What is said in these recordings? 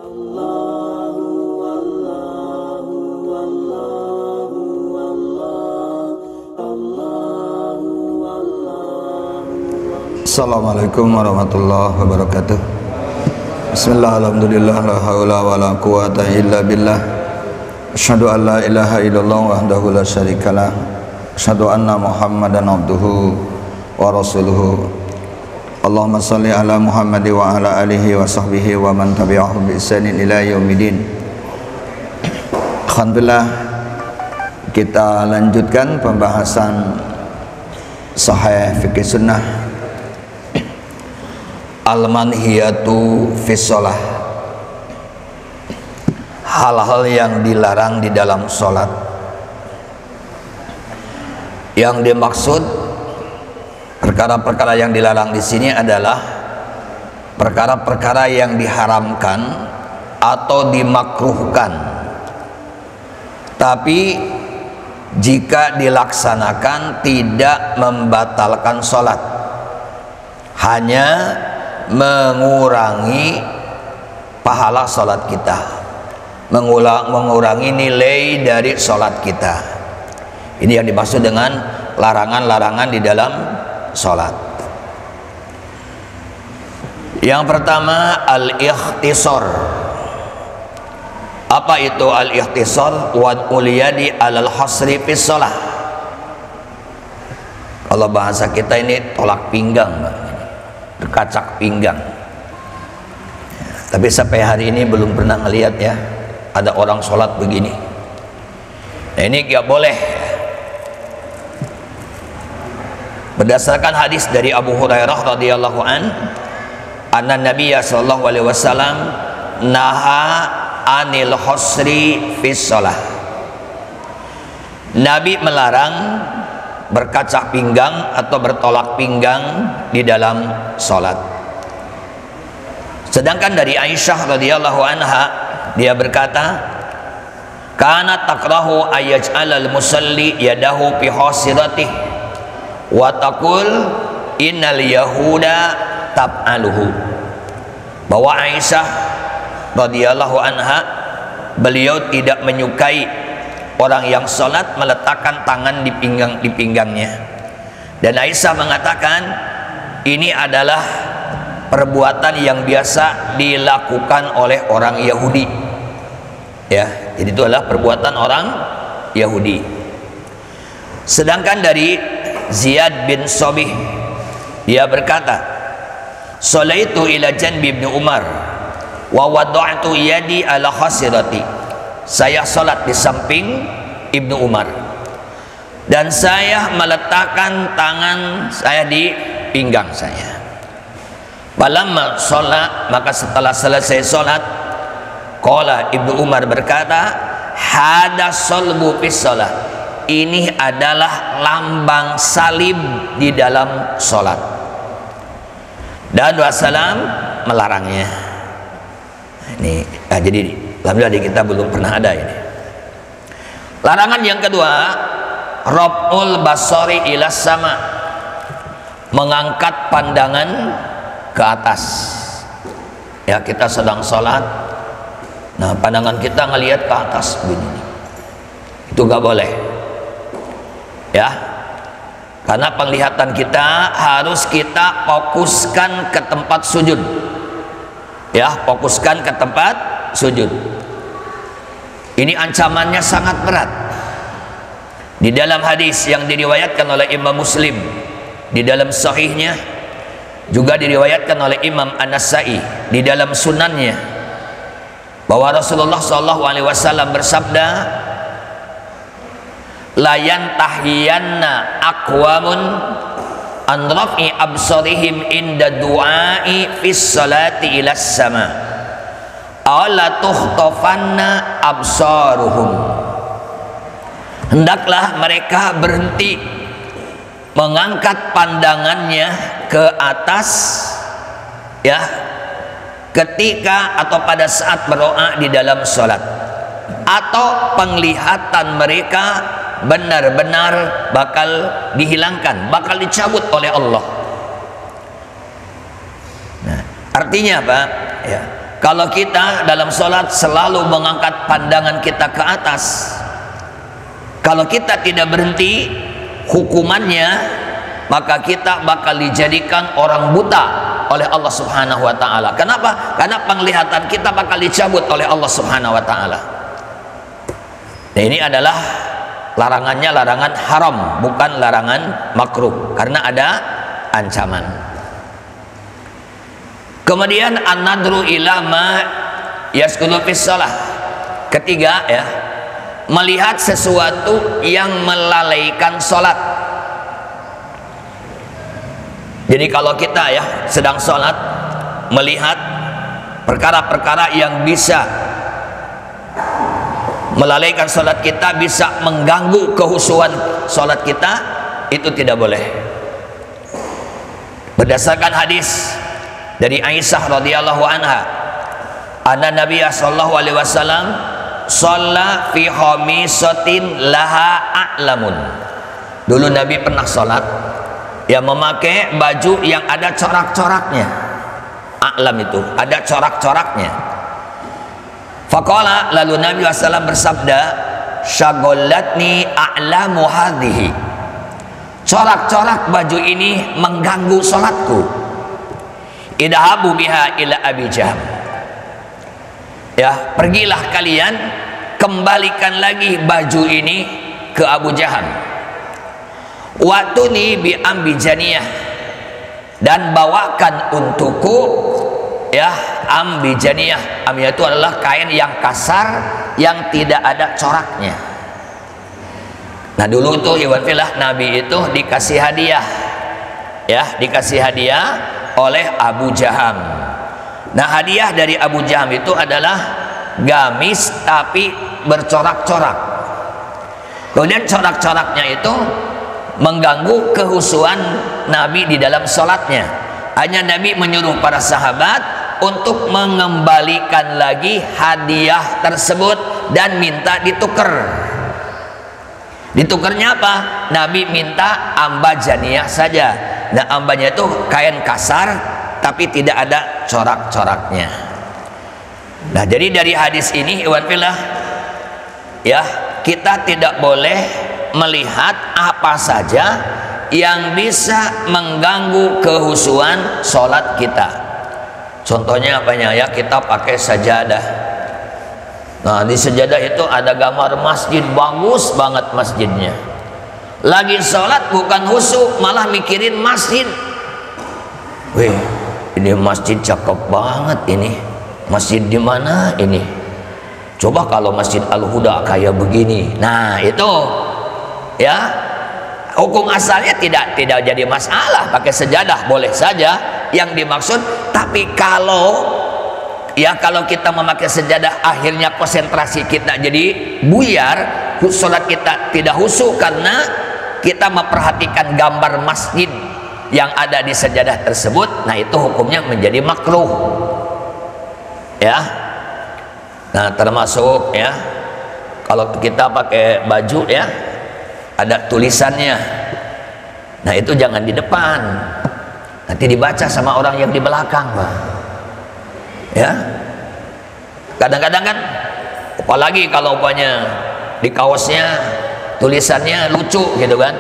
Assalamualaikum warahmatullahi wabarakatuh. Bismillah, alhamdulillah, la haula wa la quwata illa billah. Asyhadu an la ilaha illallah wahdahu la syarikalah. Asyhadu anna Muhammadan abduhu wa rasuluhu. Allahumma shalli ala Muhammad wa ala alihi wa sahbihi wa man tabi'ahum bi ihsanin ila yaumidin. Alhamdulillah, kita lanjutkan pembahasan Sahih Fikih Sunnah Al-manhiyatu fis shalah, hal-hal yang dilarang di dalam sholat. Yang dimaksud perkara-perkara yang dilarang di sini adalah perkara-perkara yang diharamkan atau dimakruhkan, tapi jika dilaksanakan tidak membatalkan sholat, hanya mengurangi pahala sholat kita, mengurangi nilai dari sholat kita. Ini yang dimaksud dengan larangan-larangan di dalam sholat. Yang pertama, al-ikhtisar. Apa itu al-ikhtisar? Wad'ul yadi alal hasri fis shalah. Kalau bahasa kita ini tolak pinggang, berkacak pinggang. Tapi sampai hari ini belum pernah ngelihat ya ada orang sholat begini. Nah, ini gak boleh. Berdasarkan hadis dari Abu Hurairah radhiyallahu anna Nabiya sallallahu alaihi wasallam naha anil husri fis shalah. Nabi melarang berkacak pinggang atau bertolak pinggang di dalam sholat. Sedangkan dari Aisyah radhiyallahu anha, dia berkata, "Kana takrahu ayyaj'alal musalli yadahu fi hasiratih wa taqul innal yahuda tab'aluhu." Bahwa Aisyah radhiyallahu anha, beliau tidak menyukai orang yang sholat meletakkan tangan di pinggangnya. Dan Aisyah mengatakan ini adalah perbuatan yang biasa dilakukan oleh orang Yahudi. Ya, jadi itu adalah perbuatan orang Yahudi. Sedangkan dari Ziyad bin Sobih, dia berkata, "Sholaitu ila janbi Ibnu Umar wa wada'tu yadi ala khasirati." Saya sholat di samping Ibnu Umar dan saya meletakkan tangan saya di pinggang saya. Falamma sholat, maka setelah selesai sholat, qala Ibnu Umar berkata, hada solbu fis sholat. Ini adalah lambang salib di dalam sholat. Dan Rasulullah melarangnya. Ini, jadi alhamdulillah di kita belum pernah ada ini. Larangan yang kedua, raf'ul basari ila sama, mengangkat pandangan ke atas. Ya, kita sedang sholat, nah pandangan kita ngelihat ke atas begini, itu gak boleh ya, karena penglihatan kita harus kita fokuskan ke tempat sujud. Ya, fokuskan ke tempat sujud. Ini ancamannya sangat berat. Di dalam hadis yang diriwayatkan oleh Imam Muslim di dalam sahihnya, juga diriwayatkan oleh Imam An-Nasa'i di dalam sunannya, bahwa Rasulullah SAW bersabda, la yantahiyanna aqwamun an raf'i absarihim inda du'ai fis salati ila sama ala tuhtafanna absaruhum. Hendaklah mereka berhenti mengangkat pandangannya ke atas ya, ketika atau pada saat berdoa di dalam sholat, atau penglihatan mereka benar-benar bakal dihilangkan, bakal dicabut oleh Allah. Nah, artinya apa? Ya, Kalau kita dalam sholat selalu mengangkat pandangan kita ke atas, kalau kita tidak berhenti, hukumannya maka kita bakal dijadikan orang buta oleh Allah Subhanahu wa ta'ala. Kenapa? Karena penglihatan kita bakal dicabut oleh Allah Subhanahu wa ta'ala. Nah, ini adalah larangannya larangan haram, bukan larangan makruh, karena ada ancaman. Kemudian an-nadru ila ma yaskulu fis shalah. Ketiga, ya, melihat sesuatu yang melalaikan sholat. Jadi kalau kita ya sedang sholat, melihat perkara-perkara yang bisa melalaikan sholat kita, bisa mengganggu kehusuan sholat kita, itu tidak boleh. Berdasarkan hadis dari Aisyah radhiyallahu anha, anna Nabiya sallallahu alaihi wasallam shalla fi khamisatin laha a'lamun. Dulu Nabi pernah sholat yang memakai baju yang ada corak-coraknya. A'lam itu ada corak-coraknya. Faqala, lalu Nabi SAW bersabda, syagollatni a'lamu hadhihi. Corak-corak baju ini mengganggu sholatku. Idhabu biha ila Abi Jaham. Ya, pergilah kalian, kembalikan lagi baju ini ke Abu Jaham. Watuni bi ambijaniyah, dan bawakan untukku ya ambijaniyah. Ambijaniyah itu adalah kain yang kasar yang tidak ada coraknya. Nah, dulu tuh iwan filah Nabi itu dikasih hadiah, ya, dikasih hadiah oleh Abu Jaham. Nah, hadiah dari Abu Jaham itu adalah gamis tapi bercorak-corak. Kemudian corak-coraknya itu mengganggu kehusuan Nabi di dalam sholatnya. Hanya Nabi menyuruh para sahabat untuk mengembalikan lagi hadiah tersebut dan minta ditukar. Ditukarnya apa? Nabi minta ambajaniyah saja. Nah, ambanya itu kain kasar tapi tidak ada corak-coraknya. Nah, jadi dari hadis ini iwan fillah, ya, kita tidak boleh melihat apa saja yang bisa mengganggu kehusuan sholat kita. Contohnya apanya ya, kita pakai sajadah. Nah, di sajadah itu ada gambar masjid, bagus banget masjidnya. Lagi sholat bukan khusyuk, malah mikirin masjid. Wih, ini masjid cakep banget ini. Masjid di mana ini? Coba kalau Masjid Al-Huda kayak begini. Nah, itu ya, hukum asalnya tidak jadi masalah, pakai sejadah boleh saja yang dimaksud. Tapi kalau kita memakai sejadah akhirnya konsentrasi kita jadi buyar, sholat kita tidak khusyuk karena kita memperhatikan gambar masjid yang ada di sejadah tersebut. Nah, itu hukumnya menjadi makruh, ya. Nah, termasuk ya kalau kita pakai baju ya ada tulisannya. Nah, itu jangan di depan, nanti dibaca sama orang yang di belakang, Pak. Ya, kadang-kadang kan, apalagi kalau umpamanya di kaosnya tulisannya lucu gitu kan,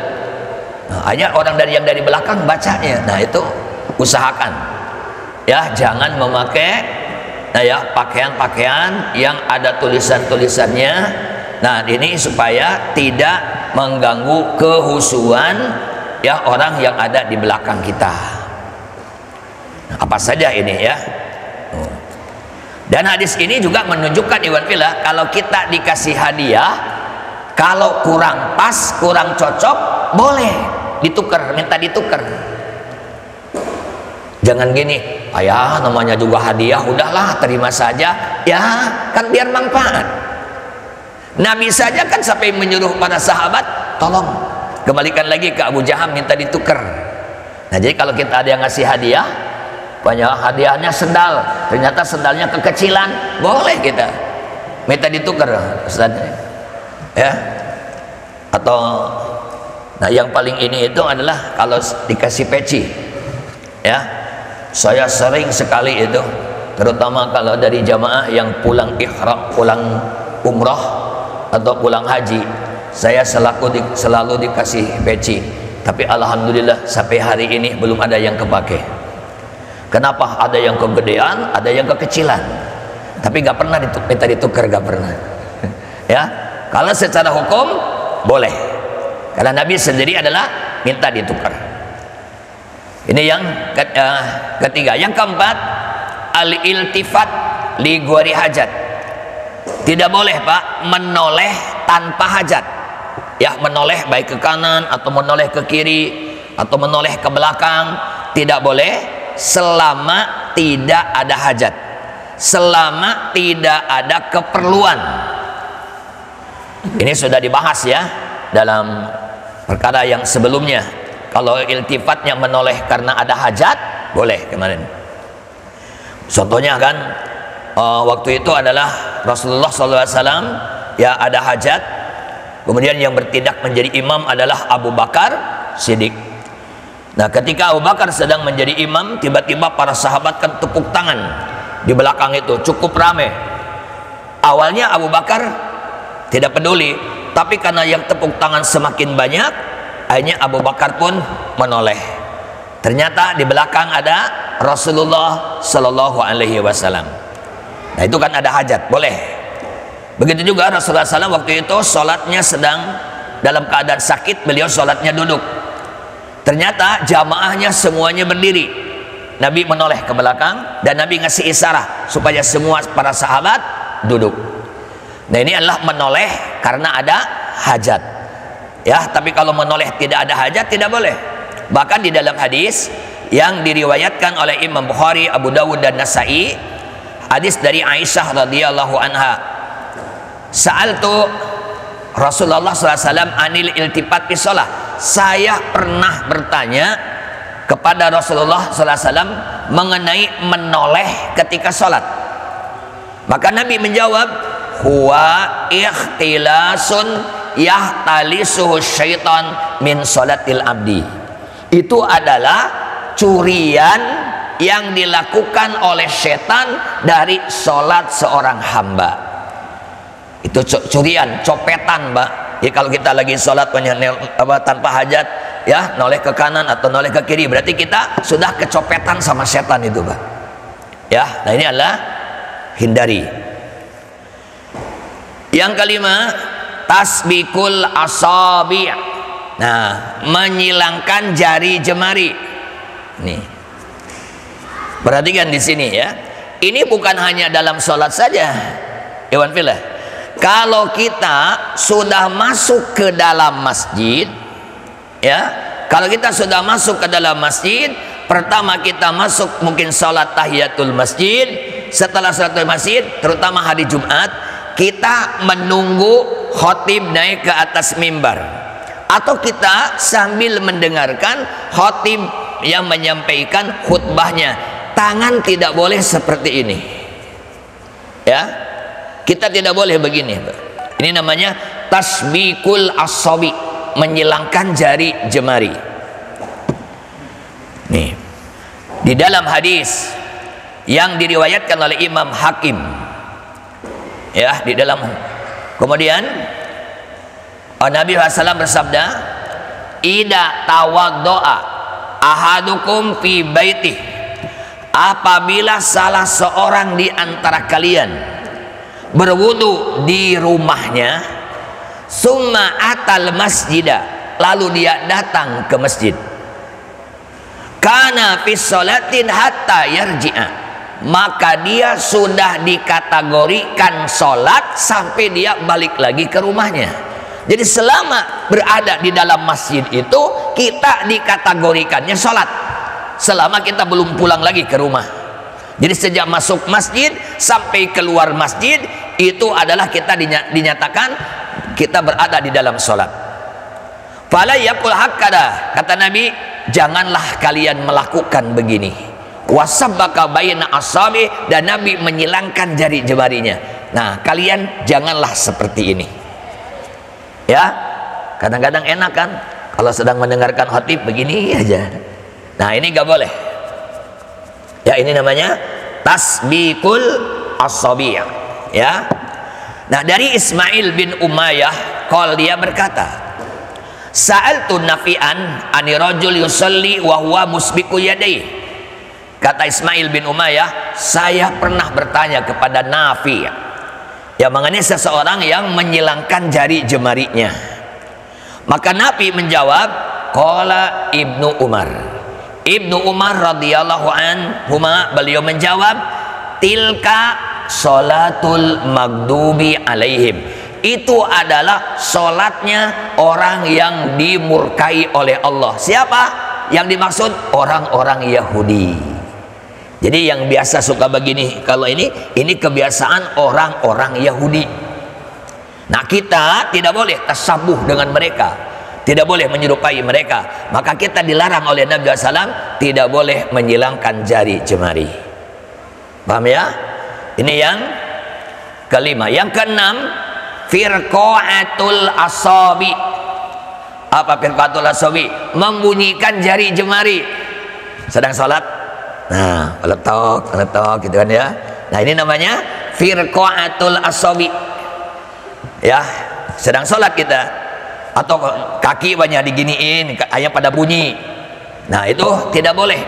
nah, hanya orang yang dari belakang bacanya. Nah, itu usahakan ya jangan memakai pakaian-pakaian yang ada tulisan-tulisannya. Nah, ini supaya tidak mengganggu kehusuan ya orang yang ada di belakang kita. Nah, apa saja ini ya. Dan hadis ini juga menunjukkan iwan fillah, kalau kita dikasih hadiah, kalau kurang pas, kurang cocok, boleh ditukar, minta ditukar. Jangan gini, ayah namanya juga hadiah, udahlah terima saja, ya kan biar manfaat. Nabi saja kan sampai menyuruh para sahabat, tolong kembalikan lagi ke Abu Jaham, minta ditukar. Nah, jadi kalau kita ada yang ngasih hadiah, banyak hadiahnya sendal, ternyata sendalnya kekecilan, boleh kita minta ditukar, Ustaz, ya. Atau nah, yang paling ini itu adalah kalau dikasih peci, ya. Saya sering sekali itu terutama kalau dari jamaah yang pulang ihram, pulang umrah atau pulang haji. Saya selalu dikasih peci, tapi alhamdulillah sampai hari ini belum ada yang kepake. Kenapa? Ada yang kegedean, ada yang kekecilan, tapi nggak pernah minta ditukar, nggak pernah. Ya, kalau secara hukum boleh, karena Nabi sendiri adalah minta ditukar. Ini yang ketiga. Yang keempat, al-iltifat li ghairi hajat. Tidak boleh Pak menoleh tanpa hajat. Ya, menoleh baik ke kanan atau menoleh ke kiri atau menoleh ke belakang, tidak boleh selama tidak ada hajat, selama tidak ada keperluan. Ini sudah dibahas ya dalam perkara yang sebelumnya. Kalau iltifatnya menoleh karena ada hajat, boleh kemarin. Contohnya kan waktu itu adalah Rasulullah SAW ya ada hajat, kemudian yang bertindak menjadi imam adalah Abu Bakar Siddiq. Nah, ketika Abu Bakar sedang menjadi imam, tiba-tiba para sahabat kan tepuk tangan di belakang itu cukup ramai. Awalnya Abu Bakar tidak peduli, tapi karena yang tepuk tangan semakin banyak, akhirnya Abu Bakar pun menoleh. Ternyata di belakang ada Rasulullah Sallallahu Alaihi Wasallam. Nah, itu kan ada hajat, boleh. Begitu juga Rasulullah SAW waktu itu sholatnya sedang dalam keadaan sakit, beliau sholatnya duduk. Ternyata jamaahnya semuanya berdiri. Nabi menoleh ke belakang dan Nabi ngasih isyarat supaya semua para sahabat duduk. Nah, ini adalah menoleh karena ada hajat. Ya, tapi kalau menoleh tidak ada hajat tidak boleh. Bahkan di dalam hadis yang diriwayatkan oleh Imam Bukhari, Abu Dawud dan Nasai, hadis dari Aisyah radhiyallahu anha, sa'altu Rasulullah SAW anil iltifat fi shalah. Saya pernah bertanya kepada Rasulullah SAW mengenai menoleh ketika sholat. Maka Nabi menjawab, huwa ikhtilasun yahtalisuhu syaitan min sholatil abdi. Itu adalah curian yang dilakukan oleh setan dari sholat seorang hamba. Itu curian, copetan Mbak. Ya, kalau kita lagi sholat tanpa hajat, ya noleh ke kanan atau noleh ke kiri, berarti kita sudah kecopetan sama setan itu Mbak. Ya, nah ini adalah hindari. Yang kelima, tasbikul asabi'. Nah, menyilangkan jari jemari. Nih, perhatikan di sini ya. Ini bukan hanya dalam sholat saja, Iwan Filah. Kalau kita sudah masuk ke dalam masjid, ya, kalau kita sudah masuk ke dalam masjid, pertama kita masuk mungkin sholat tahiyatul masjid. Setelah sholat masjid, terutama hari Jumat, kita menunggu khotib naik ke atas mimbar. Atau kita sambil mendengarkan khotib yang menyampaikan khutbahnya. Tangan tidak boleh seperti ini. Ya, kita tidak boleh begini. Ini namanya tasbikul asabi, menyilangkan jari jemari. Nih, di dalam hadis yang diriwayatkan oleh Imam Hakim, ya, di dalam, kemudian Nabi SAW bersabda, ida tawaddoa ahadukum fi baitih, apabila salah seorang di antara kalian berwudu di rumahnya, summa atal masjidah, lalu dia datang ke masjid, kana fi sholatin hatta yarji'a, maka dia sudah dikategorikan sholat sampai dia balik lagi ke rumahnya. Jadi selama berada di dalam masjid itu kita dikategorikannya sholat, selama kita belum pulang lagi ke rumah. Jadi sejak masuk masjid sampai keluar masjid itu adalah kita dinyatakan kita berada di dalam sholat. Fala yaqul hakada, kata Nabi, janganlah kalian melakukan begini. Wasabbaka baina asabi, dan Nabi menyilangkan jari jemarinya. Nah, kalian janganlah seperti ini. Ya, kadang-kadang enak kan kalau sedang mendengarkan khotib begini aja. Nah, ini gak boleh. Ya, ini namanya tasbikul asabi', ya. Nah, dari Ismail bin Umayyah dia berkata, sa'altu Nafi'an ani rajul yusalli wa huwa musbiku yadayhi. Kata Ismail bin Umayyah, saya pernah bertanya kepada Nafi', yang mengenai seseorang yang menyilangkan jari jemarinya. Maka Nafi menjawab, qala Ibnu Umar. Ibnu Umar radhiyallahu anhuma, beliau menjawab, tilka sholatul maghdubi alaihim. Itu adalah sholatnya orang yang dimurkai oleh Allah. Siapa yang dimaksud? Orang-orang Yahudi. Jadi yang biasa suka begini, kalau ini kebiasaan orang-orang Yahudi. Nah, kita tidak boleh tasabuh dengan mereka, tidak boleh menyerupai mereka. Maka kita dilarang oleh Nabi SAW tidak boleh menyilangkan jari jemari. Paham ya? Ini yang kelima. Yang keenam, firqatul asabi. Apa firqatul asabi? Membunyikan jari jemari sedang sholat. Nah, letok gitu kan ya. Nah, ini namanya firqatul asabi. Ya, sedang sholat kita, atau kaki banyak diginiin, ayam pada bunyi. Nah, itu tidak boleh,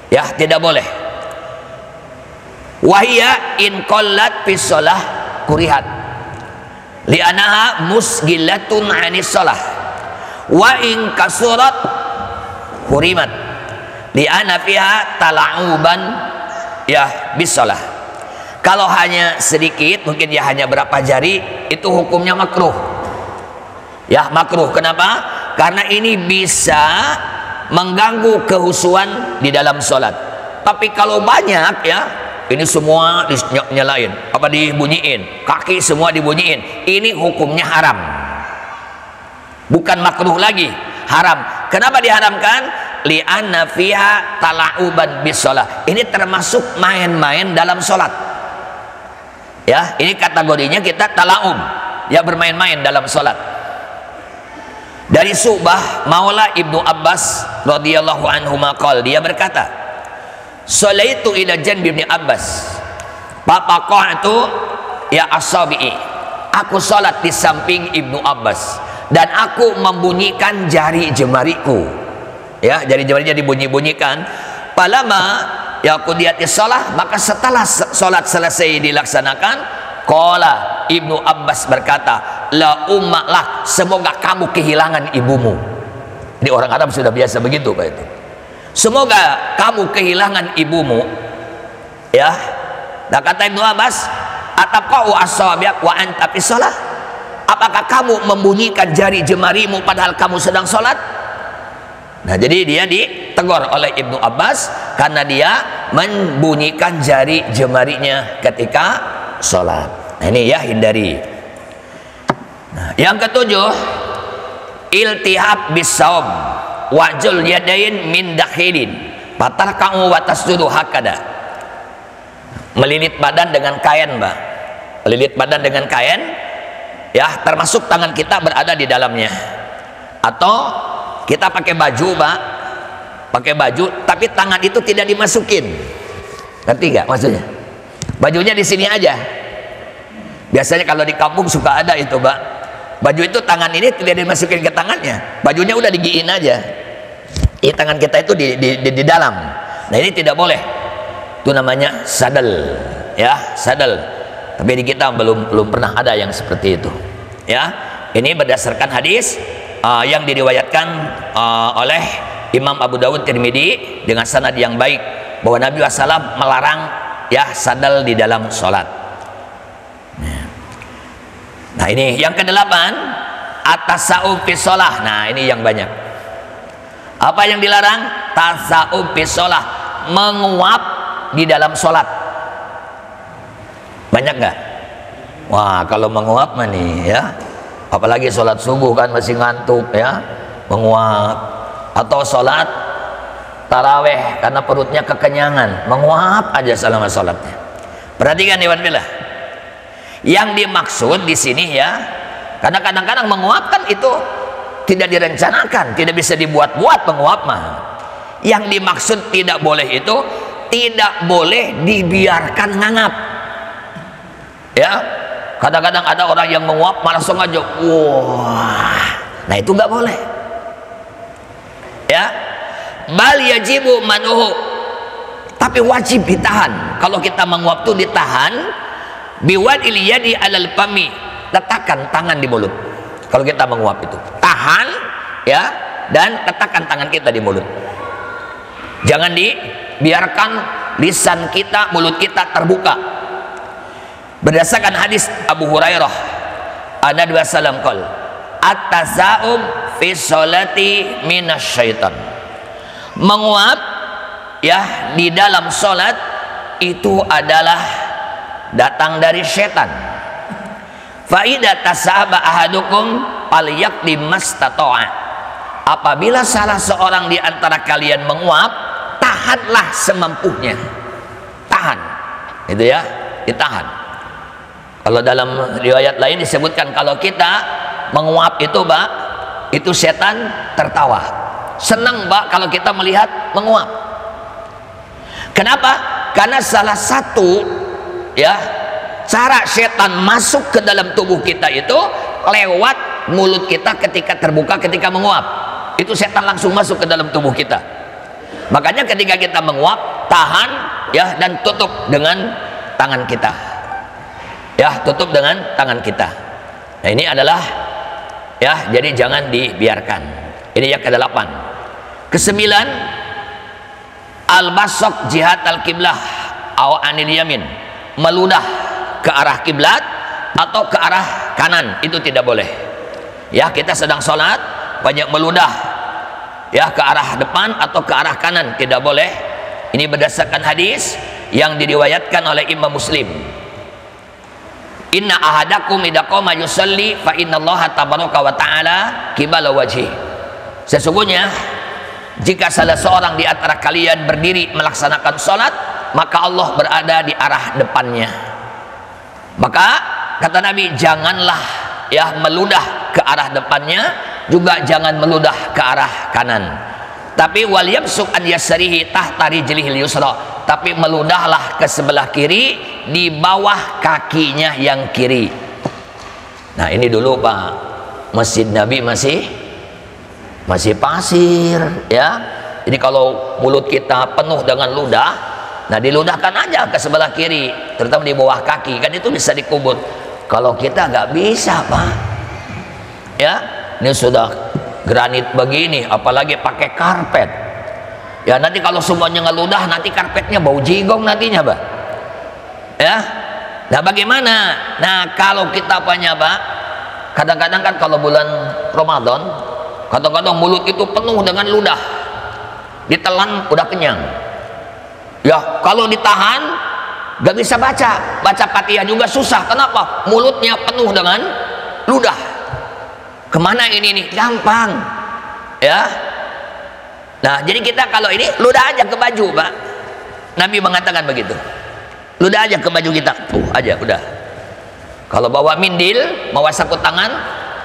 ya, tidak boleh. Wahia in qallat fi shalah kurihat li'anaha musgilatun 'anis shalah wa in kasurat hurimat li'ana fiha tala'uban ya bis shalah. Kalau hanya sedikit, mungkin ya hanya berapa jari, itu hukumnya makruh. Ya, makruh. Kenapa? Karena ini bisa mengganggu kehusuan di dalam sholat. Tapi kalau banyak, ya, ini semua dinyalain, apa dibunyiin, kaki semua dibunyiin, ini hukumnya haram, bukan makruh lagi, haram. Kenapa diharamkan? Li'anna fiha tala'uban bis shalah. Ini termasuk main-main dalam sholat. Ya, ini kategorinya kita tala'ub, ya, bermain-main dalam sholat. Dari Subah Maula Ibnu Abbas radhiyallahu anhu maqal, dia berkata, Sholaitu ila janbi Ibnu Abbas papaqa'tu ya asabi'i. Aku sholat di samping Ibnu Abbas dan aku membunyikan jari jemariku. Ya, jari jemarinya dibunyi-bunyikan. Palama ya qudiyatis shalah, maka setelah sholat selesai dilaksanakan, qala Ibnu Abbas berkata, la ummalah, semoga kamu kehilangan ibumu. Di orang Arab sudah biasa begitu, Pak itu. Semoga kamu kehilangan ibumu, ya. Nah, kata Ibnu Abbas, ataqau asabiak wa anta fi shalah. Apakah kamu membunyikan jari jemarimu padahal kamu sedang sholat? Nah, jadi dia ditegur oleh Ibnu Abbas karena dia membunyikan jari jemarinya ketika sholat. Nah, ini ya, hindari. Nah, yang ketujuh, iltihab bisawm wajul yadain min dakhilin patarka'u wa tasjudu hakada. Melilit badan dengan kain, Mbak. Melilit badan dengan kain, ya, termasuk tangan kita berada di dalamnya. Atau kita pakai baju, Mbak, pakai baju tapi tangan itu tidak dimasukin. Ngerti nggak maksudnya? Bajunya di sini aja. Biasanya kalau di kampung suka ada itu, Mbak. Baju itu tangan ini tidak dimasukin ke tangannya, bajunya udah digiin aja. Tangan kita itu di dalam. Nah, ini tidak boleh. Itu namanya sadal, ya, sadal. Tapi di kita belum pernah ada yang seperti itu. Ya, ini berdasarkan hadis yang diriwayatkan oleh Imam Abu Dawud Tirmidzi dengan sanad yang baik bahwa Nabi SAW melarang, ya, sadal di dalam sholat. Nah, ini yang kedelapan, at-tasa'ub fi shalah. Nah, ini yang banyak. Apa yang dilarang? Tasa'ub fi shalah, menguap di dalam sholat. Banyak nggak? Wah, kalau menguap mah nih, ya, apalagi sholat subuh kan masih ngantuk, ya, menguap. Atau sholat taraweh karena perutnya kekenyangan, menguap aja selama sholatnya. Perhatikan, Iwan Billah. Yang dimaksud di sini, ya, karena kadang-kadang menguap kan itu tidak direncanakan, tidak bisa dibuat-buat menguap mah. Yang dimaksud tidak boleh itu tidak boleh dibiarkan ngangap. Ya, kadang-kadang ada orang yang menguap langsung aja, wah, nah itu nggak boleh. Ya, bal yajibu manuhu, tapi wajib ditahan. Kalau kita menguap tuh ditahan. Biwadil yadi alal fami, letakkan tangan di mulut. Kalau kita menguap itu tahan, ya, dan letakkan tangan kita di mulut. Jangan dibiarkan lisan kita, mulut kita terbuka. Berdasarkan hadis Abu Hurairah, ada dua salam qol, at-tasaum fi sholati minasyaitan. Menguap, ya, di dalam sholat itu adalah datang dari setan. Fa idza tasaba ahadukum falyaqdi mastata'a. Apabila salah seorang di antara kalian menguap, tahanlah semampunya. Tahan. Itu ya, ditahan. Kalau dalam riwayat lain disebutkan kalau kita menguap itu, Pak, itu setan tertawa. Senang, Pak, kalau kita melihat menguap. Kenapa? Karena salah satu, ya, cara setan masuk ke dalam tubuh kita itu lewat mulut kita ketika terbuka, ketika menguap. Itu setan langsung masuk ke dalam tubuh kita. Makanya ketika kita menguap, tahan, ya, dan tutup dengan tangan kita. Ya, tutup dengan tangan kita. Nah, ini adalah, ya, jadi jangan dibiarkan. Ini yang ke-8. Ke-9, al-basok jihad al-qiblah aw anil yamin, meludah ke arah kiblat atau ke arah kanan, itu tidak boleh. Ya, kita sedang sholat banyak meludah, ya, ke arah depan atau ke arah kanan, tidak boleh. Ini berdasarkan hadis yang diriwayatkan oleh Imam Muslim. Inna ahadakum idza qama yusalli fa innallaha tabaraka wa ta'ala qibala wajhi. Sesungguhnya jika salah seorang di antara kalian berdiri melaksanakan sholat, maka Allah berada di arah depannya. Maka kata Nabi, janganlah, ya, meludah ke arah depannya, juga jangan meludah ke arah kanan. Tapi wal yabsuq an yasrihi tahta rijlihil yusra, tapi meludahlah ke sebelah kiri, di bawah kakinya yang kiri. Nah, ini dulu, Pak, Masjid Nabi masih pasir, ya. Jadi kalau mulut kita penuh dengan ludah, nah, diludahkan aja ke sebelah kiri, terutama di bawah kaki, kan itu bisa dikubur. Kalau kita nggak bisa, Pak, ya, ini sudah granit begini, apalagi pakai karpet, ya, nanti kalau semuanya ngeludah, nanti karpetnya bau jigong nantinya, Pak, ya. Nah, bagaimana? Nah, kalau kita apanya, Pak, kadang-kadang kan kalau bulan Ramadan, kadang-kadang mulut itu penuh dengan ludah, ditelan udah kenyang. Ya, kalau ditahan gak bisa baca Fatihah juga susah. Kenapa? Mulutnya penuh dengan ludah. Kemana ini nih? Gampang, ya. Nah, jadi kita kalau ini ludah aja ke baju, Pak. Nabi mengatakan begitu. Ludah aja ke baju kita, aja udah. Kalau bawa mindil, bawa sapu tangan,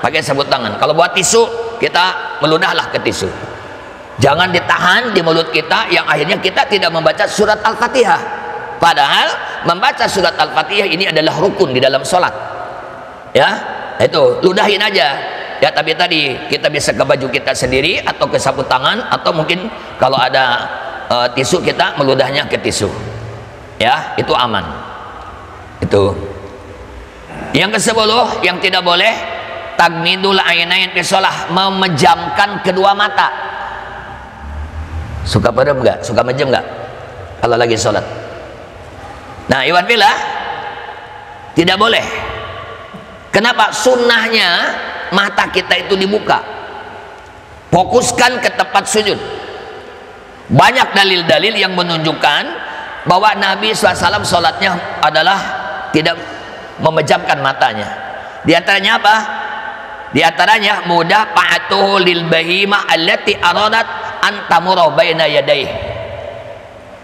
pakai sapu tangan. Kalau bawa tisu, kita meludahlah ke tisu. Jangan ditahan di mulut kita yang akhirnya kita tidak membaca surat Al-Fatihah. Padahal membaca surat Al-Fatihah ini adalah rukun di dalam sholat. Ya, itu ludahin aja. Ya, tapi tadi kita bisa ke baju kita sendiri atau ke sapu tangan, atau mungkin kalau ada tisu kita meludahnya ke tisu. Ya, itu aman. Itu. Yang ke-10 yang tidak boleh, tagmidul ainain fi shalah, memejamkan kedua mata. Suka padam enggak? Suka mejam enggak kalau lagi sholat? Nah, iwan billah, tidak boleh. Kenapa? Sunnahnya mata kita itu dibuka, fokuskan ke tempat sujud. Banyak dalil-dalil yang menunjukkan bahwa Nabi SAW sholatnya adalah tidak memejamkan matanya. Di antaranya apa? Di antaranya mudah pa'atuhu lil bahimah allati aradat antamura baina yadayhi.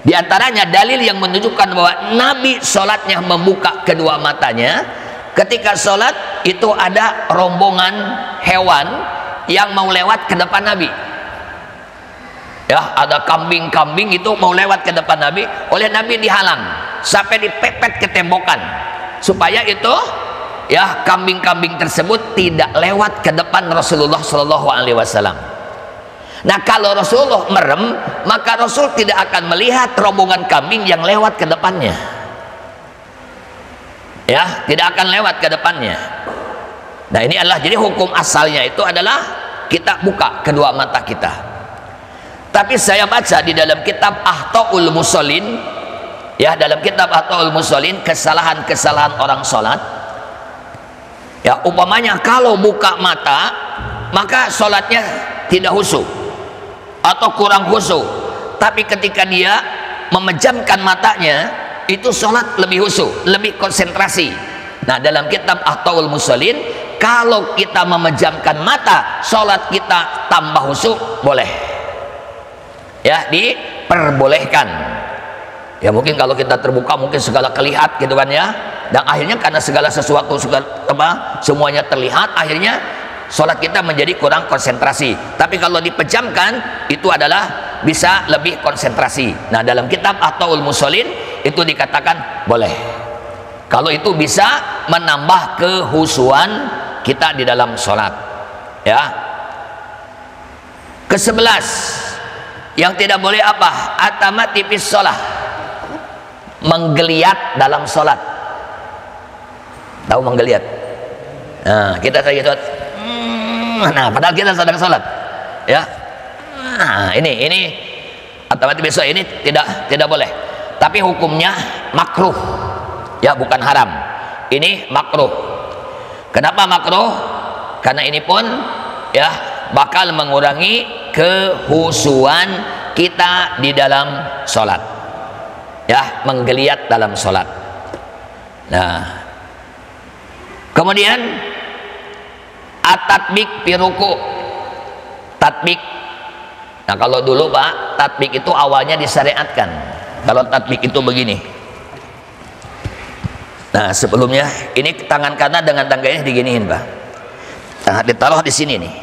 Di antaranya dalil yang menunjukkan bahwa Nabi sholatnya membuka kedua matanya. Ketika sholat itu ada rombongan hewan yang mau lewat ke depan Nabi. Ya, ada kambing-kambing itu mau lewat ke depan Nabi, oleh Nabi dihalang sampai dipepet ke tembokan supaya itu ya kambing-kambing tersebut tidak lewat ke depan Rasulullah Shallallahu Alaihi Wasallam. Nah, kalau Rasulullah merem, maka Rasul tidak akan melihat rombongan kambing yang lewat ke depannya. Ya, tidak akan lewat ke depannya. Nah, ini adalah jadi hukum asalnya itu adalah kita buka kedua mata kita. Tapi saya baca di dalam kitab Akhtaul Musallin, ya, dalam kitab Akhtaul Musallin, kesalahan-kesalahan orang sholat. Ya, umpamanya kalau buka mata, maka sholatnya tidak khusyuk atau kurang khusyuk. Tapi ketika dia memejamkan matanya, itu sholat lebih khusyuk, lebih konsentrasi. Nah, dalam kitab Akhtaul Musallin, kalau kita memejamkan mata, sholat kita tambah khusyuk, boleh. Ya, diperbolehkan. Ya, mungkin kalau kita terbuka mungkin segala kelihat gitu kan ya, dan akhirnya karena segala sesuatu semuanya terlihat, akhirnya sholat kita menjadi kurang konsentrasi. Tapi kalau dipejamkan itu adalah bisa lebih konsentrasi. Nah, dalam kitab Akhtaul Musallin itu dikatakan boleh kalau itu bisa menambah kehusuan kita di dalam sholat. Ya, ke-11 yang tidak boleh apa? Atamati fis sholat, menggeliat dalam sholat. Tahu menggeliat? Nah, kita lagi sholat, nah padahal kita sedang sholat, ya. Nah, ini atamati fis sholat ini tidak boleh. Tapi hukumnya makruh, ya, bukan haram. Ini makruh. Kenapa makruh? Karena ini pun ya bakal mengurangi kehusuan kita di dalam sholat, ya, menggeliat dalam sholat. Nah, kemudian at-tatbik fi ruku', tatbik. Nah, kalau dulu Pak, tatbik itu awalnya disyariatkan. Kalau tatbik itu begini. Nah, sebelumnya ini tangan kanan dengan tangannya diginiin Pak. Nah, ditaruh di sini nih.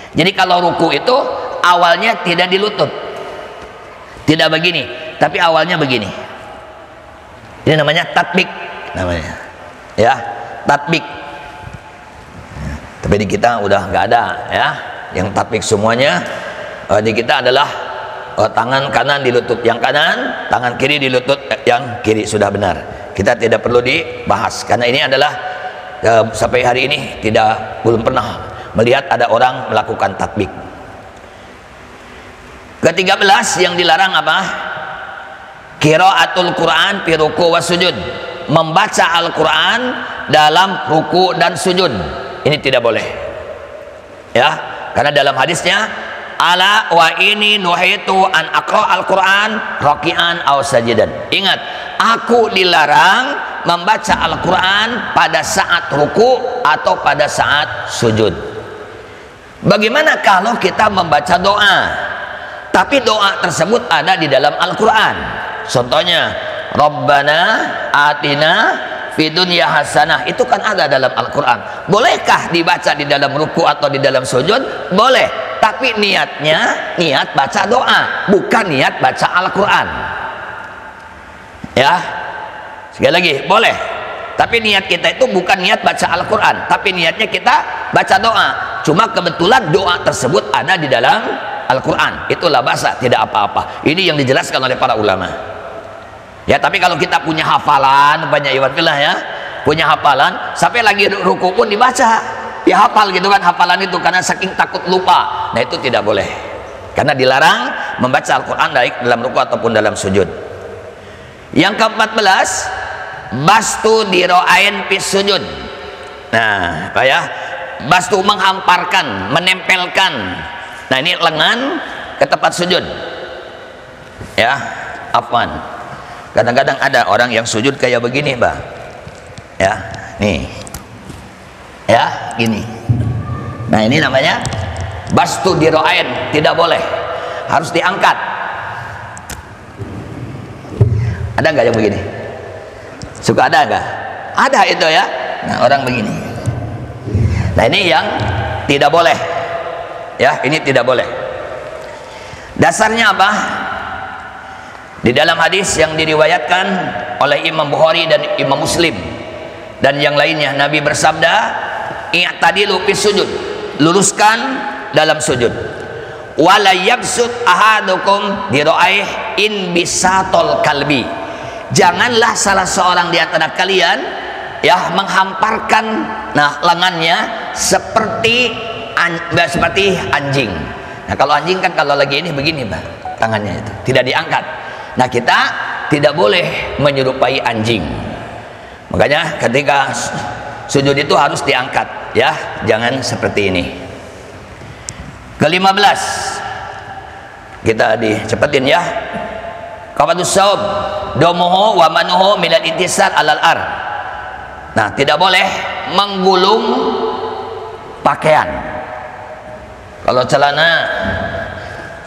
Jadi kalau ruku itu awalnya tidak di lutut, tidak begini, tapi awalnya begini. Ini namanya tatbik, namanya, ya, tatbik. Tapi di kita udah nggak ada, ya, yang tatbik semuanya. Di kita adalah tangan kanan di lutut yang kanan, tangan kiri di lutut yang kiri, sudah benar. Kita tidak perlu dibahas karena ini adalah sampai hari ini belum pernah melihat ada orang melakukan tatbik. Ke-13 yang dilarang apa? Qiraatul Quran fi ruku' wa sujud, membaca Al-Quran dalam ruku dan sujud. Ini tidak boleh, ya, karena dalam hadisnya ala wa ini nuhitu an aqra al-Quran raki'an aw sajidan. Ingat, aku dilarang membaca Al-Quran pada saat ruku atau pada saat sujud. Bagaimana kalau kita membaca doa, tapi doa tersebut ada di dalam Al-Quran? Contohnya, Rabbana atina fid dunya hasanah, itu kan ada dalam Al-Quran. Bolehkah dibaca di dalam ruku atau di dalam sujud? Boleh, tapi niatnya niat baca doa, bukan niat baca Al-Quran. Ya, sekali lagi, boleh, tapi niat kita itu bukan niat baca Al-Quran, tapi niatnya kita baca doa. Cuma kebetulan doa tersebut ada di dalam Al-Quran, itulah bahasa, tidak apa-apa. Ini yang dijelaskan oleh para ulama. Ya, tapi kalau kita punya hafalan, banyak iwatbillah ya, punya hafalan, sampai lagi ruku pun dibaca, ya hafal gitu kan, hafalan itu, karena saking takut lupa. Nah, itu tidak boleh, karena dilarang membaca Al-Quran baik dalam ruku ataupun dalam sujud. Yang ke-14, bastu diro'ain fis sujud. Nah, apa ya? Bastu menghamparkan, menempelkan. Nah, ini lengan ke tempat sujud. Ya, afwan. Kadang-kadang ada orang yang sujud kayak begini, Mbak. Ya, nih. Ya, gini. Nah, ini namanya bastu diro'ain, tidak boleh. Harus diangkat. Ada nggak yang begini? Suka ada nggak? Ada itu ya. Nah, orang begini. Nah, ini yang tidak boleh, ya, ini tidak boleh. Dasarnya apa? Di dalam hadis yang diriwayatkan oleh Imam Bukhari dan Imam Muslim dan yang lainnya, Nabi bersabda, i'tadilu fis sujud, luruskan dalam sujud. Wala yabsut ahadukum dira'ih in bisatol kalbi. Janganlah salah seorang di antara kalian ya menghamparkan lengannya seperti anjing. Nah, kalau anjing kan kalau lagi ini begini, Mbak, tangannya itu tidak diangkat. Nah, kita tidak boleh menyerupai anjing. Makanya ketika sujud itu harus diangkat, ya, jangan seperti ini. Ke-15, kita dicepetin ya. Qabatus saub domuhu wa manuhu minal intisar alal ar. Nah, tidak boleh menggulung pakaian. Kalau celana,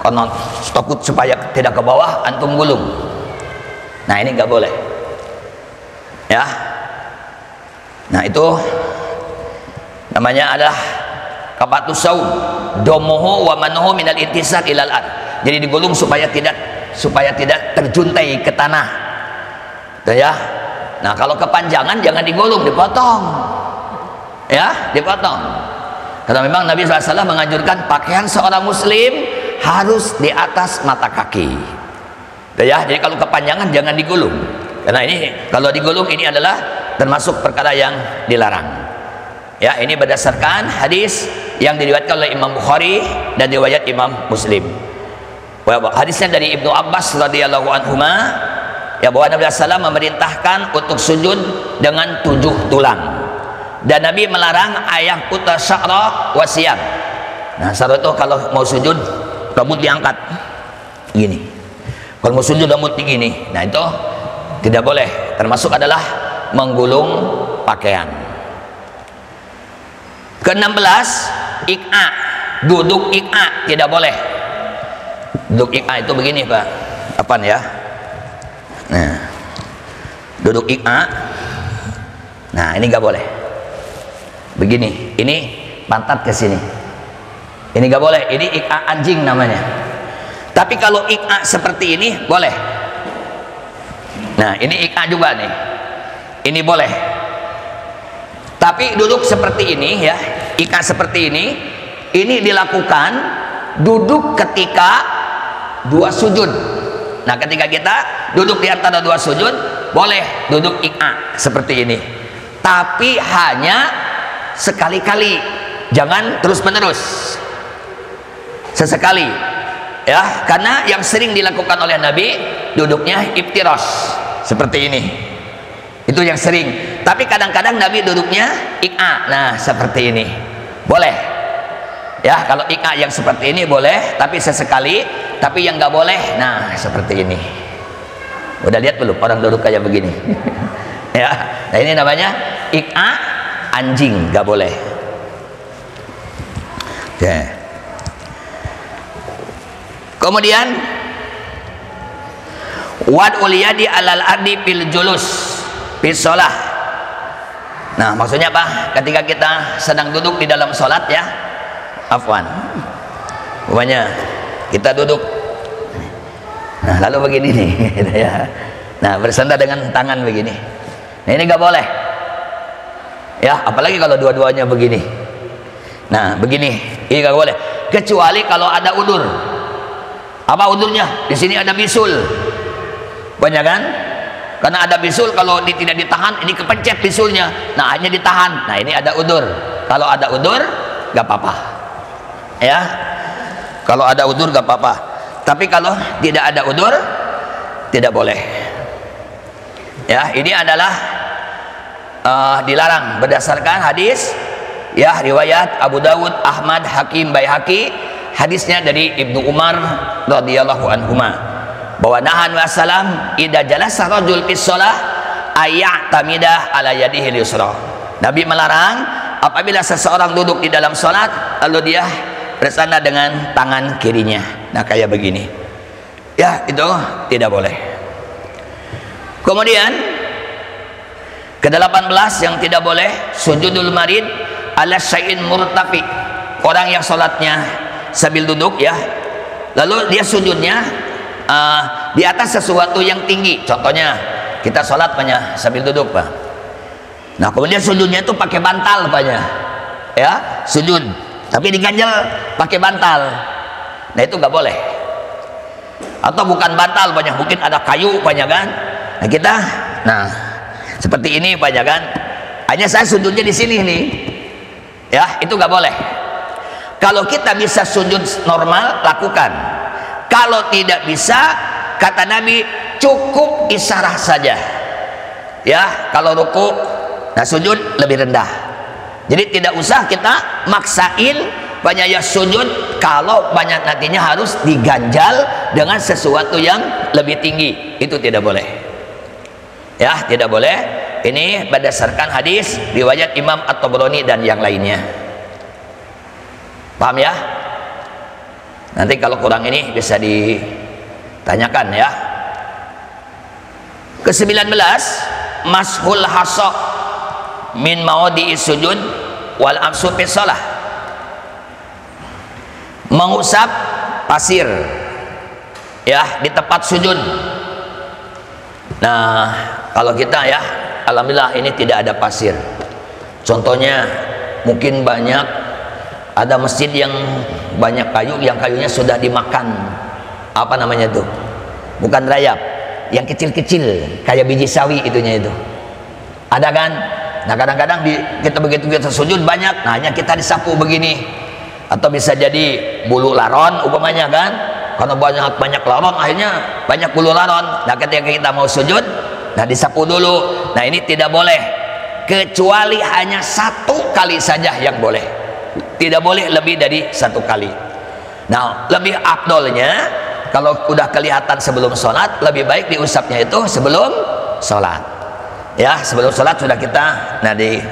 karena takut supaya tidak ke bawah, antum gulung. Nah, ini nggak boleh, ya. Nah, itu namanya adalah qabatus saub domuhu wa manuhu minal intisar ilal ar. Jadi digulung supaya tidak terjuntai ke tanah, tuh ya. Nah, kalau kepanjangan jangan digulung, dipotong, ya, dipotong. Karena memang Nabi SAW menganjurkan pakaian seorang muslim harus di atas mata kaki, tuh ya. Jadi kalau kepanjangan jangan digulung, karena ini kalau digulung ini adalah termasuk perkara yang dilarang. Ya, ini berdasarkan hadis yang diriwayatkan oleh Imam Bukhari dan riwayat Imam Muslim. Hadisnya dari Ibnu Abbas radhiyallahu anhuma, ya, bahwa Nabi SAW memerintahkan untuk sujud dengan 7 tulang. Dan Nabi melarang ayah putar sya'ra wasiyam. Nah, sya'ra itu kalau mau sujud rambut diangkat gini. Kalau mau sujud rambut begini. Nah, itu tidak boleh. Termasuk adalah menggulung pakaian. Ke-16, iq'a, duduk iq'a, tidak boleh. Duduk iq'a itu begini, Pak. Apaan ya? Nah, duduk iq'a. Nah, ini nggak boleh. Begini, ini pantat ke sini. Ini nggak boleh. Ini iq'a anjing namanya. Tapi kalau iq'a seperti ini boleh. Nah, ini iq'a juga nih. Ini boleh. Tapi duduk seperti ini ya, iq'a seperti ini dilakukan duduk ketika 2 sujud. Nah, ketika kita duduk di antara 2 sujud, boleh duduk iq'a seperti ini. Tapi hanya sekali-kali, jangan terus-menerus. Sesekali, ya, karena yang sering dilakukan oleh Nabi duduknya iftiras seperti ini. Itu yang sering. Tapi kadang-kadang Nabi duduknya iq'a. Nah, seperti ini. Boleh. Ya, kalau iq'a yang seperti ini boleh, tapi sesekali. Tapi yang nggak boleh, nah, seperti ini. Udah lihat belum orang duduk kayak begini? Ya. Nah, ini namanya iq'a anjing, nggak boleh. Oke. Kemudian wad'ul yadi alal ardi fil julus fis shalah. Nah, maksudnya apa? Ketika kita sedang duduk di dalam sholat ya, afwan, umpamanya kita duduk, nah, lalu begini nih, ya. Nah, bersandar dengan tangan begini. Nah, ini nggak boleh. Ya, apalagi kalau dua-duanya begini. Nah, begini, ini nggak boleh. Kecuali kalau ada udur. Apa udurnya? Di sini ada bisul, banyak kan? Karena ada bisul, kalau tidak ditahan, ini kepencet bisulnya. Nah, hanya ditahan. Nah, ini ada udur. Kalau ada udur, nggak apa-apa. Ya, kalau ada udur nggak apa-apa. Tapi kalau tidak ada udur, tidak boleh. Ya, ini adalah dilarang berdasarkan hadis, ya, riwayat Abu Dawud, Ahmad, Hakim, Baihaqi. Hadisnya dari Ibnu Umar radhiyallahu anhuma, bahwa nahan wasallam idza jalasa rajul fis shalah ay'tamida ala yadihi yusra. Nabi melarang apabila seseorang duduk di dalam salat lalu dia bersandar dengan tangan kirinya. Nah, kayak begini. Ya, itu tidak boleh. Kemudian ke-18 yang tidak boleh, sujudul marid ala syai'in murtafi. Orang yang salatnya sambil duduk ya, lalu dia sujudnya di atas sesuatu yang tinggi. Contohnya kita sholat banyak sambil duduk, Pak. Nah kemudian sujudnya itu pakai bantal banyak, ya sujud tapi diganjel pakai bantal. Nah itu nggak boleh. Atau bukan bantal banyak, mungkin ada kayu banyak kan. Nah kita, nah seperti ini banyak kan. Hanya saya sujudnya di sini nih, ya itu nggak boleh. Kalau kita bisa sujud normal lakukan. Kalau tidak bisa, kata Nabi cukup isyarah saja. Ya kalau ruku, nah sujud lebih rendah. Jadi tidak usah kita maksain banyak ya sujud kalau banyak nantinya harus diganjal dengan sesuatu yang lebih tinggi. Itu tidak boleh. Ya tidak boleh. Ini berdasarkan hadis riwayat Imam At-Tabrani dan yang lainnya. Paham ya? Nanti kalau kurang ini bisa ditanyakan ya. Ke-19, mashul hasa min mawadhi'i sujud wal amsu fi shalah. Mengusap pasir ya di tempat sujud. Nah, kalau kita ya alhamdulillah ini tidak ada pasir. Contohnya mungkin banyak ada masjid yang banyak kayu, yang kayunya sudah dimakan, apa namanya itu, bukan rayap, yang kecil-kecil kayak biji sawi itunya itu ada kan. Nah kadang-kadang kita begitu kita sujud banyak, nah hanya kita disapu begini, atau bisa jadi bulu laron umpamanya kan, karena banyak laron akhirnya banyak bulu laron. Nah ketika kita mau sujud, nah disapu dulu. Nah ini tidak boleh, kecuali hanya satu kali saja yang boleh. Tidak boleh lebih dari satu kali. Nah lebih afdolnya kalau udah kelihatan sebelum sholat, lebih baik diusapnya itu sebelum sholat. Ya sebelum sholat sudah kita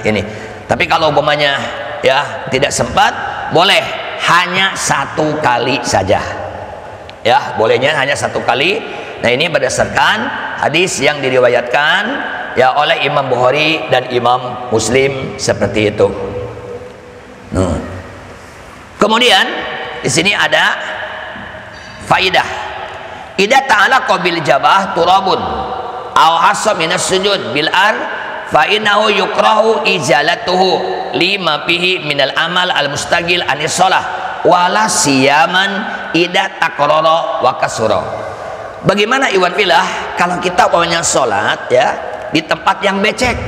ini. Tapi kalau umpamanya ya tidak sempat, boleh hanya satu kali saja. Ya bolehnya hanya satu kali. Nah ini berdasarkan hadis yang diriwayatkan ya oleh Imam Bukhari dan Imam Muslim seperti itu. Kemudian di sini ada faidah. Idza ta'alaqa bil jabah turabun aw hasa minas sujud bil ar fa innahu yukrahu izalatuhu lima fihi minal amal al mustaqil anis shalah wala siyaman idza taqrara wa kasura. Bagaimana iwan filah kalau kita punya salat ya di tempat yang becek.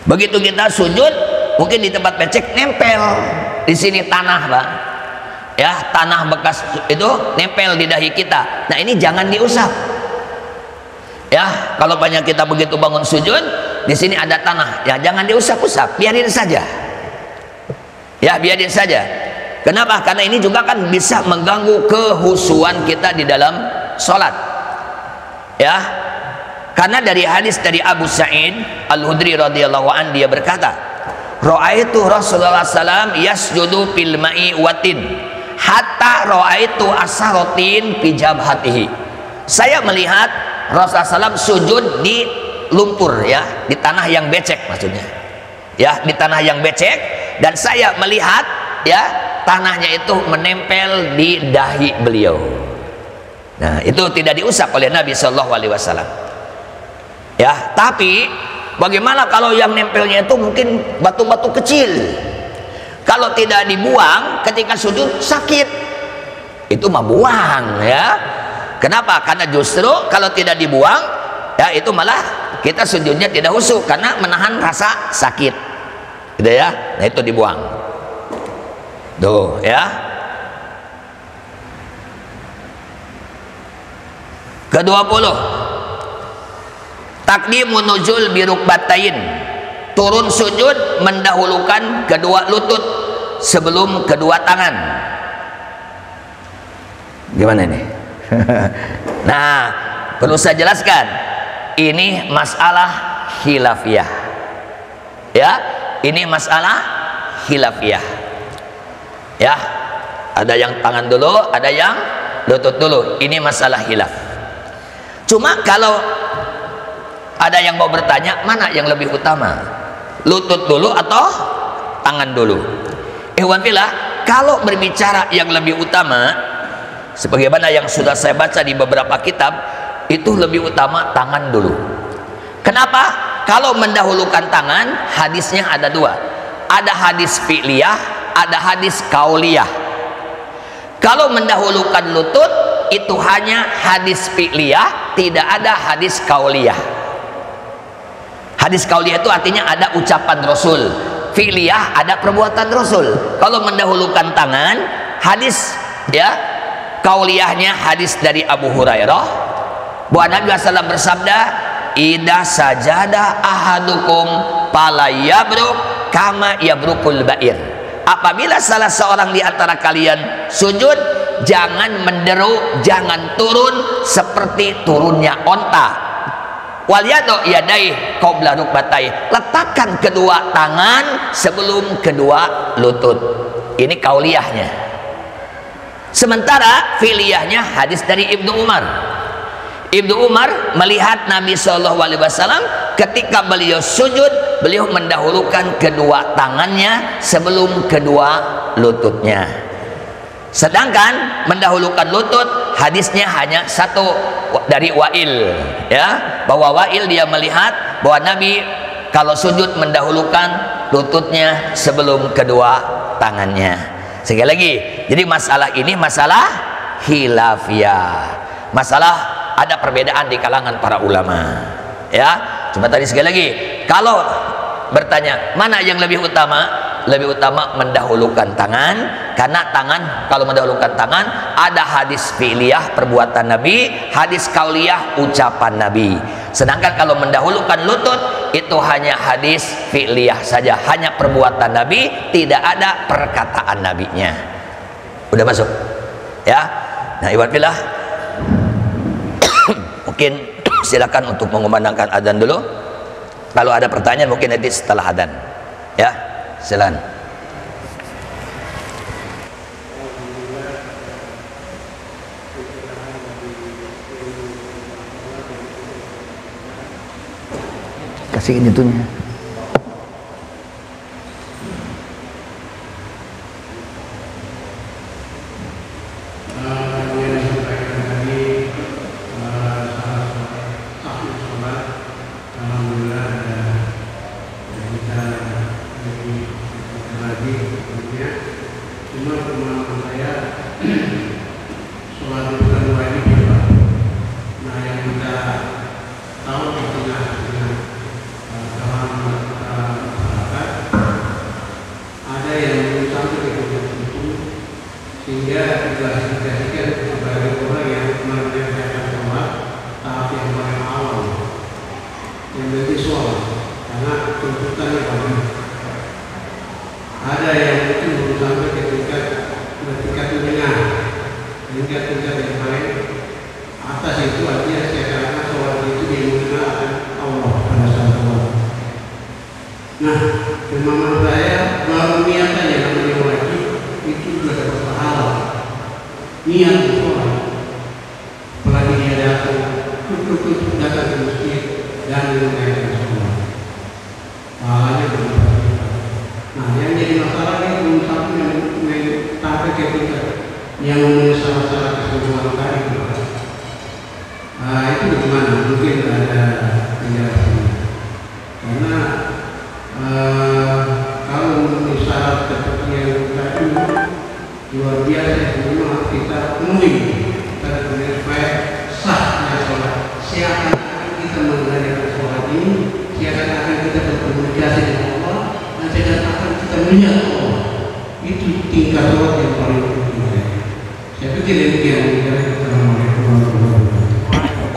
Begitu kita sujud, mungkin di tempat becek nempel di sini tanah, Pak. Ya, tanah bekas itu nempel di dahi kita. Nah, ini jangan diusap. Ya, kalau banyak kita begitu bangun sujud, di sini ada tanah. Ya, jangan diusap-usap, biarin saja. Ya, biarin saja. Kenapa? Karena ini juga kan bisa mengganggu kehusuan kita di dalam sholat. Ya. Karena dari hadis dari Abu Sa'id Al-Hudri radhiyallahu an, dia berkata, "Ra'aitu Rasulullah sallam yasjudu fil ma'i watin hatta ra'aitu asaratin fi jabhatihi." Saya melihat Rasulullah sallam sujud di lumpur, ya, di tanah yang becek maksudnya. Ya, di tanah yang becek, dan saya melihat ya tanahnya itu menempel di dahi beliau. Nah, itu tidak diusap oleh Nabi Shallallahu alaihi wasallam. Ya, tapi bagaimana kalau yang nempelnya itu mungkin batu-batu kecil? Kalau tidak dibuang ketika sujud sakit. Itu mah buang ya. Kenapa? Karena justru kalau tidak dibuang ya itu malah kita sujudnya tidak khusyuk karena menahan rasa sakit. Gitu ya. Nah, itu dibuang. Tuh ya. Ke-20, takdimun nuzul birukbatain, turun sujud mendahulukan kedua lutut sebelum kedua tangan. Gimana ini? Nah, perlu saya jelaskan, ini masalah khilafiyah. Ya, ini masalah khilafiyah. Ya, ada yang tangan dulu, ada yang lutut dulu. Ini masalah khilaf. Cuma kalau ada yang mau bertanya, mana yang lebih utama, lutut dulu atau tangan dulu? Ikhwan fillah, kalau berbicara yang lebih utama, sebagaimana yang sudah saya baca di beberapa kitab, itu lebih utama tangan dulu. Kenapa? Kalau mendahulukan tangan, hadisnya ada dua. Ada hadis fi'liyah, ada hadis kauliyah. Kalau mendahulukan lutut, itu hanya hadis fi'liyah, tidak ada hadis kauliyah. Hadis kauliyah itu artinya ada ucapan Rasul, fi'liyah ada perbuatan Rasul. Kalau mendahulukan tangan, hadis ya kauliyahnya hadis dari Abu Hurairah bahwa Nabi SAW bersabda, "Idza sajada ahadukum fala yabruk kama yabrukul ba'ir." Apabila salah seorang di antara kalian sujud, jangan menderu, jangan turun seperti turunnya onta. Wal yadu yadai qabla rukbatai, letakkan kedua tangan sebelum kedua lutut. Ini kauliyahnya. Sementara fi'liyahnya hadis dari Ibnu Umar. Ibnu Umar melihat Nabi SAW ketika beliau sujud, beliau mendahulukan kedua tangannya sebelum kedua lututnya. Sedangkan mendahulukan lutut, hadisnya hanya satu dari Wa'il, ya, bahwa Wa'il dia melihat bahwa Nabi kalau sujud mendahulukan lututnya sebelum kedua tangannya. Sekali lagi, jadi masalah ini masalah khilafiyah, masalah ada perbedaan di kalangan para ulama, ya. Cuma tadi sekali lagi, kalau bertanya mana yang lebih utama, lebih utama mendahulukan tangan, karena tangan kalau mendahulukan tangan ada hadis fi'liyah perbuatan Nabi, hadis kauliyah ucapan Nabi. Sedangkan kalau mendahulukan lutut itu hanya hadis fi'liyah saja, hanya perbuatan Nabi, tidak ada perkataan Nabinya. Udah masuk ya. Nah, ibaratlah mungkin silakan untuk mengumandangkan adzan dulu. Kalau ada pertanyaan mungkin nanti setelah adzan, ya. Silakan. Kasih ini tuhnya.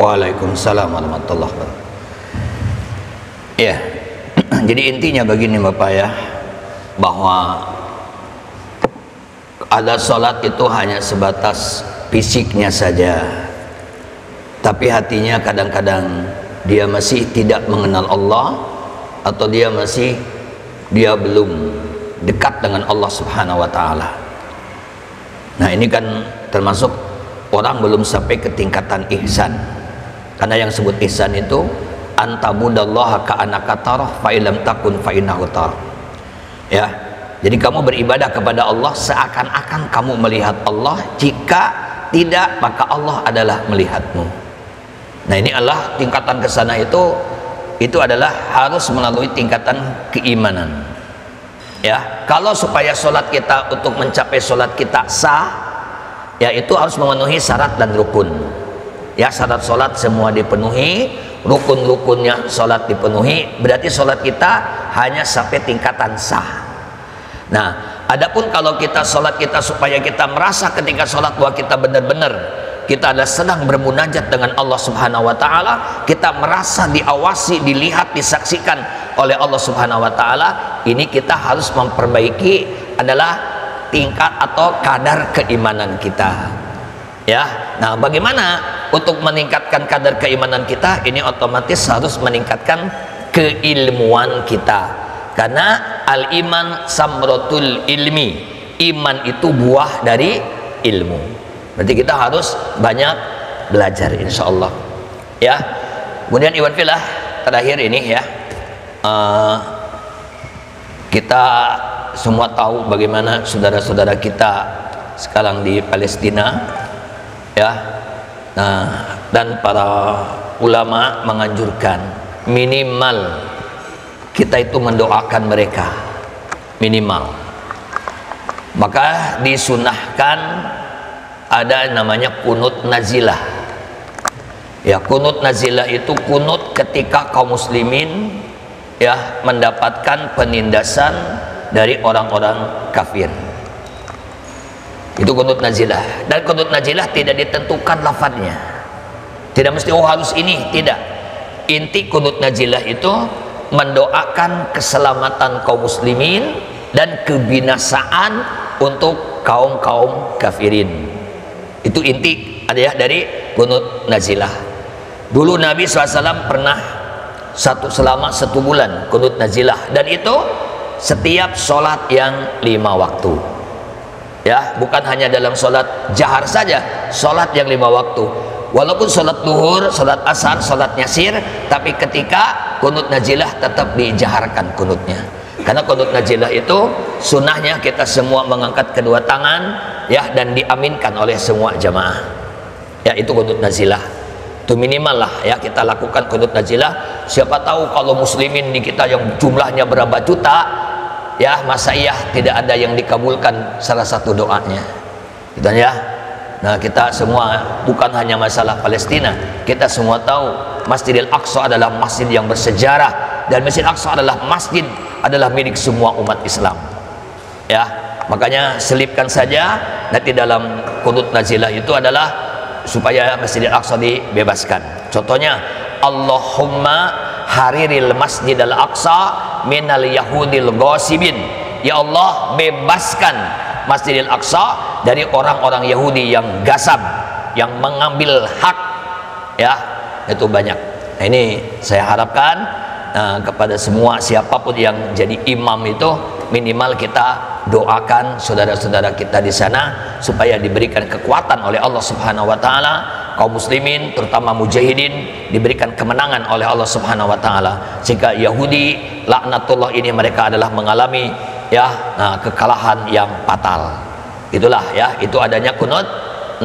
Waalaikumsalam warahmatullahi wabarakatuh. Ya, jadi intinya begini Bapak ya, bahwa ada sholat itu hanya sebatas fisiknya saja, tapi hatinya kadang-kadang dia masih tidak mengenal Allah, atau dia belum dekat dengan Allah Subhanahu wa Ta'ala. Nah, ini kan termasuk orang belum sampai ke tingkatan ihsan. Karena yang sebut ihsan itu antabudallaha ka'annaka tarah fa illam takun fa innahu tarah. Ya. Jadi kamu beribadah kepada Allah seakan-akan kamu melihat Allah. Jika Tidak, maka Allah adalah melihatmu. Nah, ini adalah tingkatan ke sana itu adalah harus melalui tingkatan keimanan. Ya, kalau supaya sholat kita, untuk mencapai sholat kita sah, ya itu harus memenuhi syarat dan rukun. Ya, syarat sholat semua dipenuhi, rukun-rukunnya sholat dipenuhi, berarti sholat kita hanya sampai tingkatan sah. Nah, adapun kalau kita sholat kita supaya kita merasa ketika sholat bahwa kita benar-benar kita adalah sedang bermunajat dengan Allah Subhanahu wa Ta'ala, kita merasa diawasi, dilihat, disaksikan oleh Allah Subhanahu wa Ta'ala, ini kita harus memperbaiki adalah tingkat atau kadar keimanan kita. Ya, nah bagaimana untuk meningkatkan kadar keimanan kita? Ini otomatis harus meningkatkan keilmuan kita, karena al-iman samratul ilmi, iman itu buah dari ilmu. Berarti kita harus banyak belajar, insya Allah. Ya, kemudian iwan filah terakhir ini ya, kita semua tahu bagaimana saudara-saudara kita sekarang di Palestina, ya. Nah, dan para ulama menganjurkan minimal kita itu mendoakan mereka, minimal. Maka disunahkan ada namanya kunut nazilah. Ya, kunut nazilah itu kunut ketika kaum muslimin ya mendapatkan penindasan dari orang-orang kafir. Itu kunut nazilah. Dan kunut nazilah tidak ditentukan lafadznya, tidak mesti harus ini, tidak. Inti kunut nazilah itu mendoakan keselamatan kaum muslimin dan kebinasaan untuk kaum-kaum kafirin. Itu inti ada ya dari kunut nazilah. Dulu Nabi SAW pernah selama 1 bulan kunut nazilah, dan itu setiap sholat yang 5 waktu. Ya, bukan hanya dalam sholat jahar saja, sholat yang 5 waktu. Walaupun sholat duhur, sholat asar, sholat nyasir, tapi ketika kunut nazilah tetap dijaharkan kunutnya. Karena kunut nazilah itu sunnahnya kita semua mengangkat kedua tangan ya, dan diaminkan oleh semua jamaah. Ya, itu kunut nazilah. Itu minimal lah ya kita lakukan kunut nazilah. Siapa tahu kalau muslimin di kita yang jumlahnya berapa juta, ya masa iya tidak ada yang dikabulkan salah satu doanya. Gitu ya. Nah, kita semua bukan hanya masalah Palestina, kita semua tahu Masjidil Aqsa adalah masjid yang bersejarah, dan Masjid Aqsa adalah milik semua umat Islam. Ya, makanya selipkan saja nanti dalam kunut nazilah itu adalah supaya Masjidil Aqsa dibebaskan. Contohnya, Allahumma hariril Masjidil Aqsa minal yahudil ghasibin. Ya Allah, bebaskan Masjidil Aqsa dari orang-orang Yahudi yang gasab, yang mengambil hak. Ya, itu banyak. Nah, ini saya harapkan kepada semua siapapun yang jadi imam itu minimal kita doakan saudara-saudara kita di sana supaya diberikan kekuatan oleh Allah Subhanahu wa Ta'ala, kaum muslimin terutama mujahidin diberikan kemenangan oleh Allah Subhanahu wa Ta'ala, sehingga Yahudi laknatullah ini mereka adalah mengalami ya kekalahan yang fatal. Itulah ya, itu adanya kunut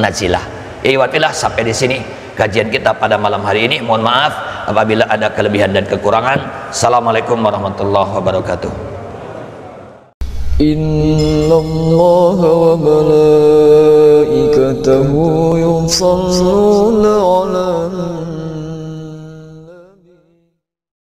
nazilah. Iwatilah sampai di sini kajian kita pada malam hari ini. Mohon maaf apabila ada kelebihan dan kekurangan. Assalamualaikum warahmatullahi wabarakatuh. Innallaha wa malaikatahu yusholluna 'alan